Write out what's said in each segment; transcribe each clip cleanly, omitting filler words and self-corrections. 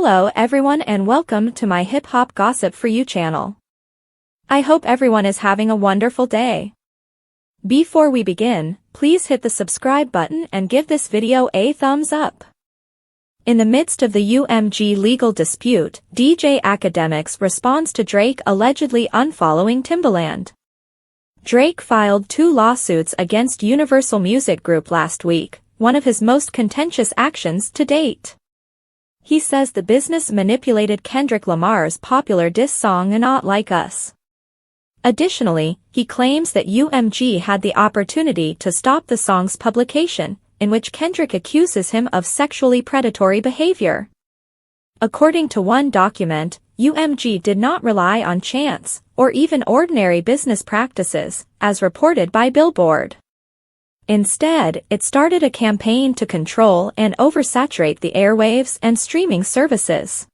Hello everyone and welcome to my hip-hop gossip for you channel. I hope everyone is having a wonderful day. Before we begin, please hit the subscribe button and give this video a thumbs up. In the midst of the UMG legal dispute, DJ Akademiks responds to Drake allegedly unfollowing Timbaland. Drake filed 2 lawsuits against Universal Music Group last week, one of his most contentious actions to date. He says the business manipulated Kendrick Lamar's popular diss song "Not Like Us." Additionally, he claims that UMG had the opportunity to stop the song's publication, in which Kendrick accuses him of sexually predatory behavior. According to one document, UMG did not rely on chance, or even ordinary business practices, as reported by Billboard. Instead, it started a campaign to control and oversaturate the airwaves and streaming services.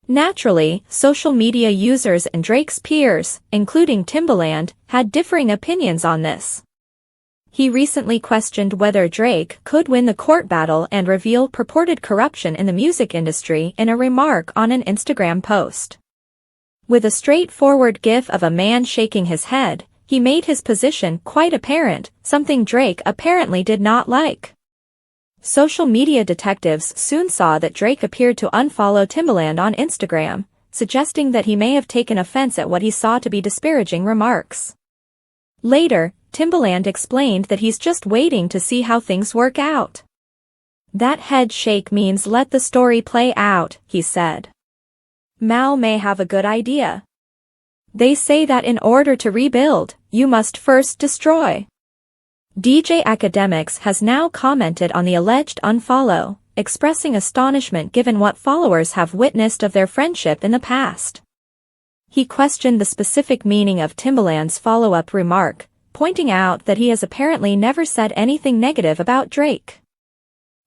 Naturally, social media users and Drake's peers, including Timbaland, had differing opinions on this. He recently questioned whether Drake could win the court battle and reveal purported corruption in the music industry in a remark on an Instagram post. With a straightforward gif of a man shaking his head, he made his position quite apparent, something Drake apparently did not like. Social media detectives soon saw that Drake appeared to unfollow Timbaland on Instagram, suggesting that he may have taken offense at what he saw to be disparaging remarks. Later, Timbaland explained that he's just waiting to see how things work out. "That head shake means let the story play out," he said. "Mal may have a good idea. They say that in order to rebuild, you must first destroy." DJ Akademiks has now commented on the alleged unfollow, expressing astonishment given what followers have witnessed of their friendship in the past. He questioned the specific meaning of Timbaland's follow-up remark, pointing out that he has apparently never said anything negative about Drake.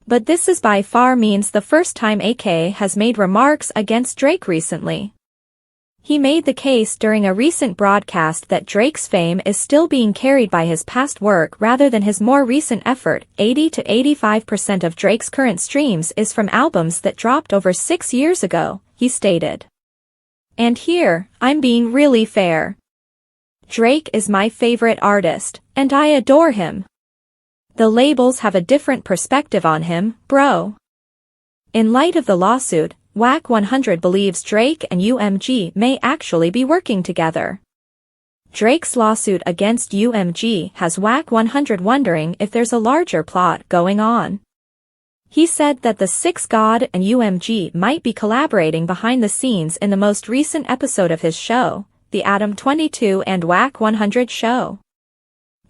But this is by far means the first time AK has made remarks against Drake recently. He made the case during a recent broadcast that Drake's fame is still being carried by his past work rather than his more recent effort. 80 to 85% of Drake's current streams is from albums that dropped over 6 years ago, he stated. "And here, I'm being really fair. Drake is my favorite artist, and I adore him. The labels have a different perspective on him, bro." In light of the lawsuit, WAC 100 believes Drake and UMG may actually be working together. Drake's lawsuit against UMG has WAC 100 wondering if there's a larger plot going on. He said that the Six God and UMG might be collaborating behind the scenes in the most recent episode of his show, The Adam 22 and WAC 100 Show.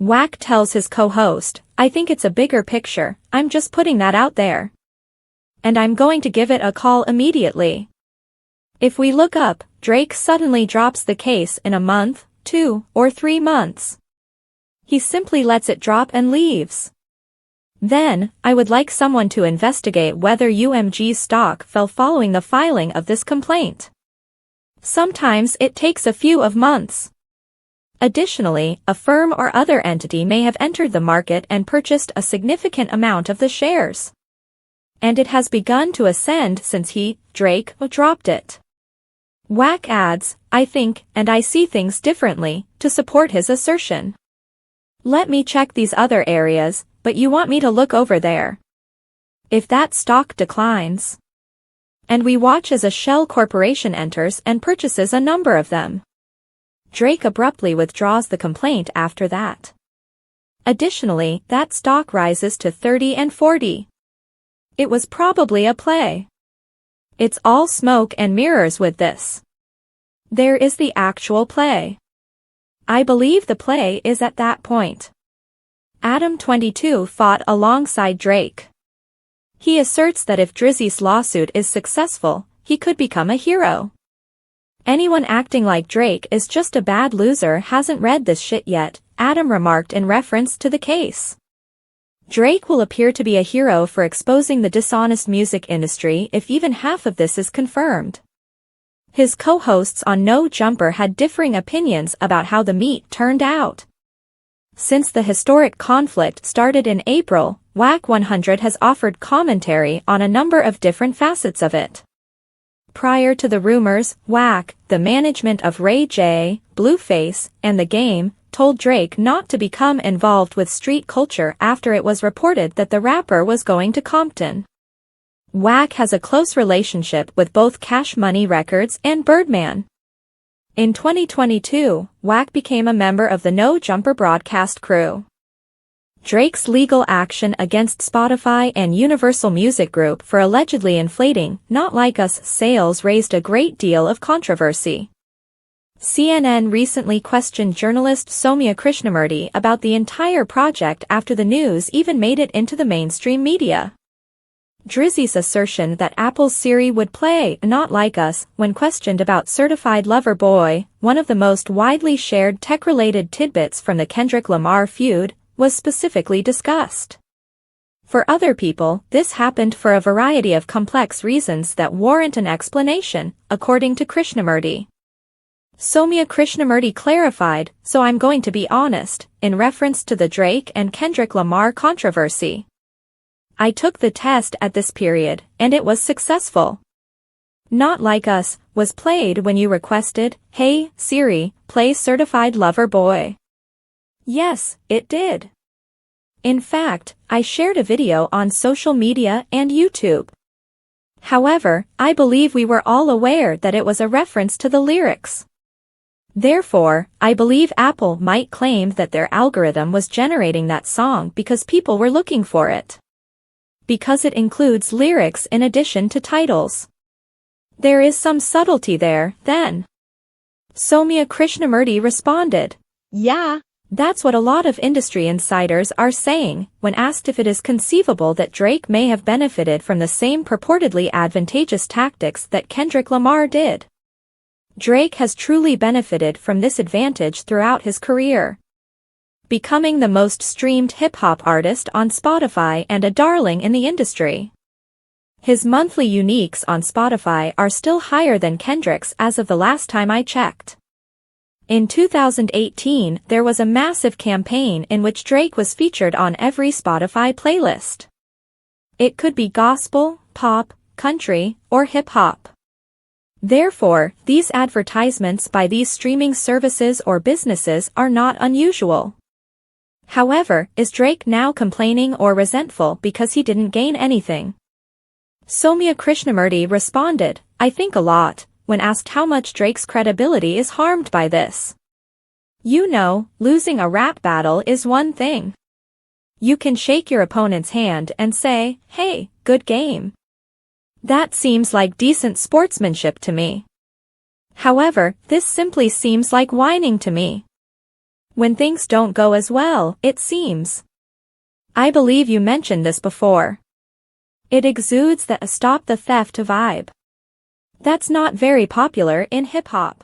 WAC tells his co-host, "I think it's a bigger picture, I'm just putting that out there. And I'm going to give it a call immediately." If we look up, Drake suddenly drops the case in a month, 2, or 3 months. He simply lets it drop and leaves. Then, I would like someone to investigate whether UMG's stock fell following the filing of this complaint. Sometimes it takes a few of months. Additionally, a firm or other entity may have entered the market and purchased a significant amount of the shares. And it has begun to ascend since Drake, dropped it. WAC adds, "I think, and I see things differently," to support his assertion. "Let me check these other areas, but you want me to look over there. If that stock declines." And we watch as a shell corporation enters and purchases a number of them. Drake abruptly withdraws the complaint after that. Additionally, that stock rises to 30 and 40. It was probably a play. It's all smoke and mirrors with this. There is the actual play. I believe the play is at that point. Adam 22 fought alongside Drake. He asserts that if Drizzy's lawsuit is successful, he could become a hero. "Anyone acting like Drake is just a bad loser hasn't read this shit yet," Adam remarked in reference to the case. Drake will appear to be a hero for exposing the dishonest music industry if even half of this is confirmed. His co-hosts on No Jumper had differing opinions about how the meet turned out. Since the historic conflict started in April, WAC 100 has offered commentary on a number of different facets of it. prior to the rumors, WAC, the management of Ray J, Blueface, and The Game, told Drake not to become involved with street culture after it was reported that the rapper was going to Compton. WAC has a close relationship with both Cash Money Records and Birdman. In 2022, WAC became a member of the No Jumper broadcast crew. Drake's legal action against Spotify and Universal Music Group for allegedly inflating Not Like Us sales raised a great deal of controversy. CNN recently questioned journalist Soumya Krishnamurti about the entire project after the news even made it into the mainstream media. Drizzy's assertion that Apple's Siri would play Not Like Us when questioned about Certified Lover Boy, one of the most widely shared tech-related tidbits from the Kendrick Lamar feud, was specifically discussed. For other people, this happened for a variety of complex reasons that warrant an explanation, according to Krishnamurti. Soumya Krishnamurti clarified, "So I'm going to be honest," in reference to the Drake and Kendrick Lamar controversy. "I took the test at this period, and it was successful. Not Like Us was played when you requested, 'Hey, Siri, play Certified Lover Boy.' Yes, it did. In fact, I shared a video on social media and YouTube. However, I believe we were all aware that it was a reference to the lyrics. Therefore, I believe Apple might claim that their algorithm was generating that song because people were looking for it. Because it includes lyrics in addition to titles. There is some subtlety there, then." Soumya Krishnamurti responded, "Yeah, that's what a lot of industry insiders are saying," when asked if it is conceivable that Drake may have benefited from the same purportedly advantageous tactics that Kendrick Lamar did. Drake has truly benefited from this advantage throughout his career, becoming the most streamed hip-hop artist on Spotify and a darling in the industry. His monthly uniques on Spotify are still higher than Kendrick's as of the last time I checked. In 2018, there was a massive campaign in which Drake was featured on every Spotify playlist. It could be gospel, pop, country, or hip-hop. Therefore, these advertisements by these streaming services or businesses are not unusual. However, is Drake now complaining or resentful because he didn't gain anything? Soumya Krishnamurti responded, "I think a lot," when asked how much Drake's credibility is harmed by this. "You know, losing a rap battle is one thing. You can shake your opponent's hand and say, 'Hey, good game.' That seems like decent sportsmanship to me. However, this simply seems like whining to me. When things don't go as well, it seems. I believe you mentioned this before. It exudes that a stop the theft vibe. That's not very popular in hip-hop.